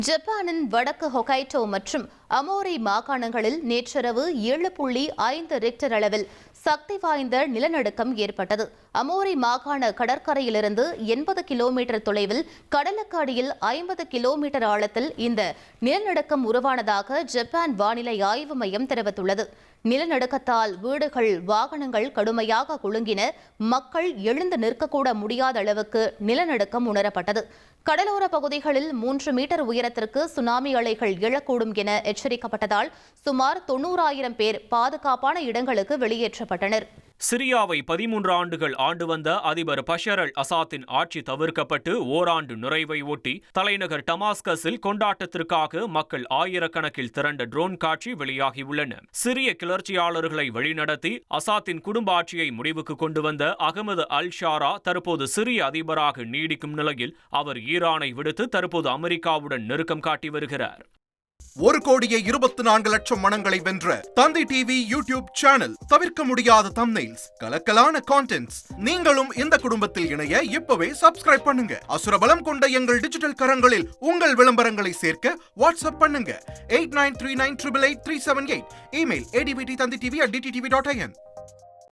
ஜப்பானின் வடக்கு ஹொக்கைடோ மற்றும் அமோரி மாகாணங்களில் நேற்றிரவு 7.5 ரிக்டர் அளவில் சக்தி வாய்ந்த நிலநடுக்கம் ஏற்பட்டது. அமோரி மாகாண கடற்கரையிலிருந்து 80 கிலோமீட்டர் தொலைவில் கடலுக்கு அடியில் 50 கிலோமீட்டர் ஆழத்தில் இந்த நிலநடுக்கம் உருவானதாக ஜப்பான் வானிலை ஆய்வு மையம் தெரிவித்துள்ளது. நிலநடுக்கத்தால் வீடுகள், வாகனங்கள் கடுமையாக குலுங்கின. மக்கள் எழுந்து நிற்கக்கூட முடியாத அளவுக்கு நிலநடுக்கம் உணரப்பட்டது. கடலோர பகுதிகளில் 3 மீட்டர் உயரத்திற்கு சுனாமி அலைகள் எழக்கூடும் என எச்சரிக்கப்பட்டதால் சுமார் 90,000 பேர் பாதுகாப்பான இடங்களுக்கு வெளியேற்றப்பட்டனர். சிரியாவை 13 ஆண்டுகள் ஆண்டு வந்த அதிபர் பஷர் அல் அசாத்தின் ஆட்சி தவிர்க்கப்பட்டு ஓராண்டு நிறைவை ஒட்டி தலைநகர் டமாஸ்கஸில் கொண்டாட்டத்திற்காக மக்கள் ஆயிரக்கணக்கில் திரண்ட ட்ரோன் காட்சி வெளியாகியுள்ளன. சிரிய கிளர்ச்சியாளர்களை வழிநடத்தி அசாத்தின் குடும்ப ஆட்சியை முடிவுக்கு கொண்டு வந்த அகமது அல் ஷாரா தற்போது சிரிய அதிபராக நீடிக்கும் நிலையில் அவர் ஈரானை விடுத்து தற்போது அமெரிக்காவுடன் நெருக்கம் காட்டி வருகிறார். 1,24,00,000 மனங்களை வென்ற தந்தி டிவி யூடியூப் சேனல். தவிர்க்க முடியாத தம்ப்நெயில்ஸ், கலக்கலான கான்டென்ட்ஸ். நீங்களும் இந்த குடும்பத்தில் இணைய இப்பவே சப்ஸ்கிரைப் பண்ணுங்க. அசுரபலம் கொண்ட எங்கள் டிஜிட்டல் கரங்களில் உங்கள் விளம்பரங்களை சேர்க்க வாட்ஸ்அப் பண்ணுங்க. 8939883838. Email advtthanditv@dttv.in.